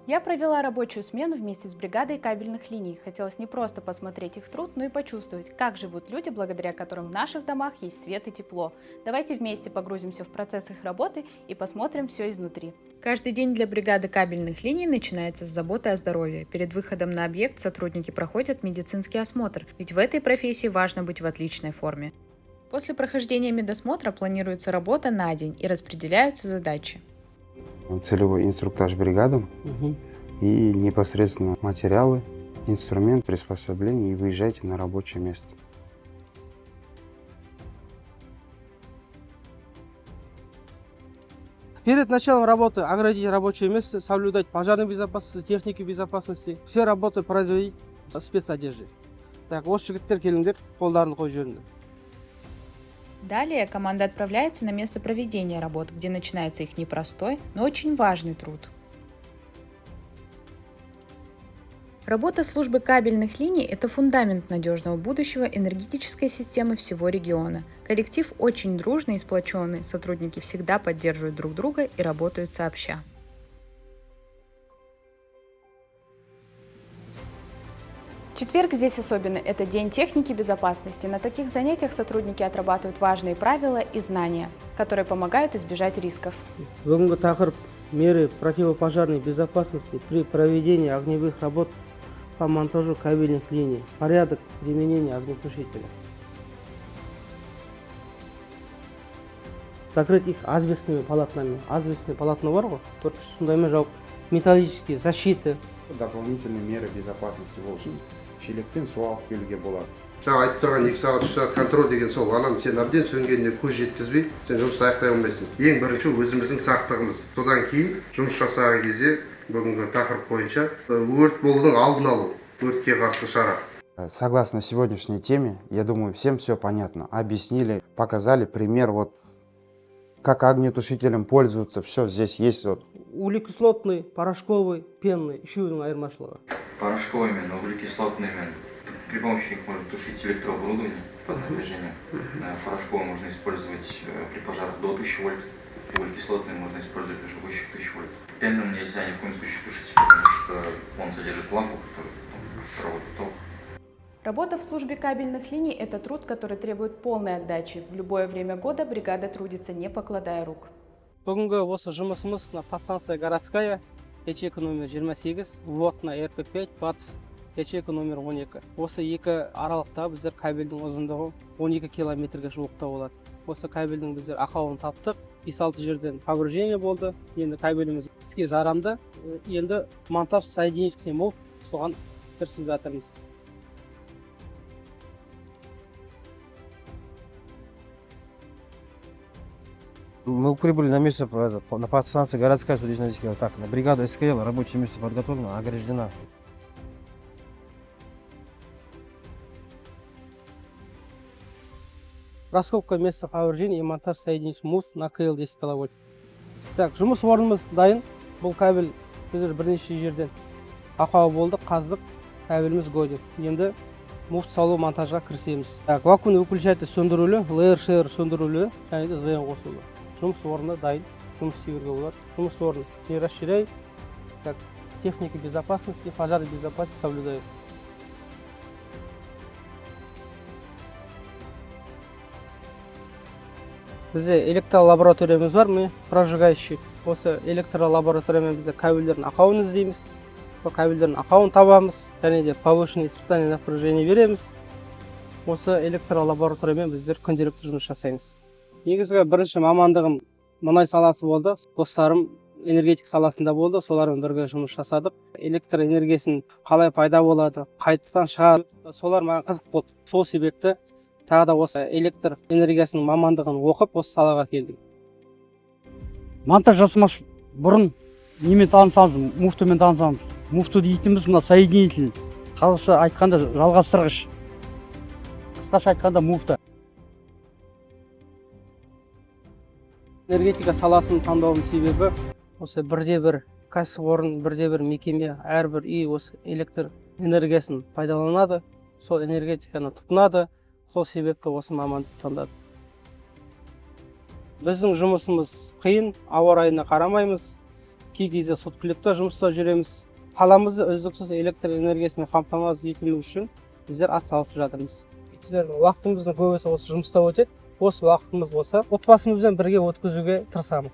Я провела рабочую смену вместе с бригадой кабельных линий. Хотелось не просто посмотреть их труд, но и почувствовать, как живут люди, благодаря которым в наших домах есть свет и тепло. Давайте вместе погрузимся в процесс их работы и посмотрим все изнутри. Каждый день для бригады кабельных линий начинается с заботы о здоровье. Перед выходом на объект сотрудники проходят медицинский осмотр, ведь в этой профессии важно быть в отличной форме. После прохождения медосмотра планируется работа на день и распределяются задачи. Целевой инструктаж бригадам и непосредственно материалы, инструмент, приспособление и выезжайте на рабочее место. Перед началом работы оградить рабочее место, соблюдать пожарную безопасность, техники безопасности. Все работы производить в спецодежде. Так, осы жігіттер келіңдер, қолдарын қойып жіберіңдер. Далее команда отправляется на место проведения работ, где начинается их непростой, но очень важный труд. Работа службы кабельных линий – это фундамент надежного будущего энергетической системы всего региона. Коллектив очень дружный и сплоченный, сотрудники всегда поддерживают друг друга и работают сообща. Четверг здесь особенный – это день техники безопасности. На таких занятиях сотрудники отрабатывают важные правила и знания, которые помогают избежать рисков. Бүгінгі тақырып меры противопожарной безопасности при проведении огневых работ по монтажу кабельных линий, порядок применения огнетушителя. Закрыть их асбестными полотнами. Асбестные полотна бар ғой, сондаймен жауып, металлические защиты. Дополнительные меры безопасности болсын. Шелекпен су алып келуге болады. Жаңа айтып тұрған 2 сағат 3 сағат контроль деген сол, анан сен әбден сөнгенде көз жеткізбей, сен жұмысты аяқтай алмайсың. Ең бірінші өзіміздің сақтығымыз. Содан кейін жұмыс жасаған кезде бүгінгі тақырып бойынша өрт болудың алдын алу, өртке қарсы шара. Согласно сегодняшней теме, я думаю, всем все понятно. Объяснили, показали пример, вот как огнетушителем пользоваться, все здесь есть. Вот. Углекислотный, порошковый, пенный, үшеуінің айырмашылығы. Порошковыми, углекислотными. При помощи них можно тушить электрооборудование под напряжением. Порошковый можно использовать при пожарах до 1000 вольт. Углекислотный можно использовать уже выше 1000 вольт. Пенным нельзя ни в коем случае тушить, потому что он содержит лампу, которая проводит ток. Работа в службе кабельных линий – это труд, который требует полной отдачи. В любое время года бригада трудится, не покладая рук. Бүгінгі осы жұмысымыз подстанция городская, ячейка номер 28, вводная РП5, батыс ячейка номер 12. Осы екі аралықта біздер кабельдің ұзындығы 12 километрге жуықта болады. Осы кабельдің біздер ақауын таптық. 5-6 жерден повреждение болды. Енді кабеліміз іске жарамды. Енді монтаж соединительный мол, соған кірісіп жатырмыз. Мы прибыли на место на подстанции городская, что здесь на так, на бригаду СКЛ, рабочее место подготовлено, ограждена. Раскопка места повреждения и монтаж соединительный мост на КЛ 10 киловольт. Так, жұмыс орнымыз дайын. Бұл кабель біздер бірнеше жерден ақауы болды, қаздық, кабеліміз годен. Енді муфт салу монтажға кірісеміз. Так, вакуумный выключатель сөндірулі, ЛР-ШР сөндірулі, және де ЗН қосулы. Жұмыс орны дайын, жұмыс істеуге болады. Жұмыс орны не расширяй, как техники безопасности, пожарной безопасности соблюдают. Бізде электролабораториямыз бар, мы прожигающий. Осы электролабораториямен бізде кабельдердің ақауын іздейміз. Бұл кабельдердің ақауын табамыз, және де повышенное испытание напряжения береміз. Осы электролабораториямен біздер күнделікті жұмыс жасаймыз. Негізгі бірінші мамандығым мұнай саласы болды. Достарым энергетик саласында болды, солармен бірге жұмыс жасадық. Электр энергиясын қалай пайда болады, қайтадан шығады, солар маған қызық болды. Сол себепті тағы да осы электр энергиясының мамандығын оқып, осы салаға келдім. Монтаж жасамас бұрын немен танысамыз, муфтымен танысамыз. Муфты дейтініміз мына соединитель. Қазақша айтқанда жалғастырғыш. Қысқаша айтқанда муфта. Энергетика саласын таңдауым себебі осы бірде-бір кәсіпорын, бірде-бір мекеме, әрбір үй осы электр энергиясын пайдаланады, сол энергетиканы тұтынады, сол себепті осы мамандықты таңдадым. Біздің жұмысымыз қиын, ауа райына қарамаймыз. кей кезде соткілікте жұмыста жүреміз. Қаламызды үздіксіз электр энергиясымен қамтамасыз ету үшін біздер атсалысып жатырмыз. Біздердің уақытымыздың көбісі осы жұмыста өтеді. Осы уақытымыз болса, отбасымызбен бірге өткізуге тырысамыз.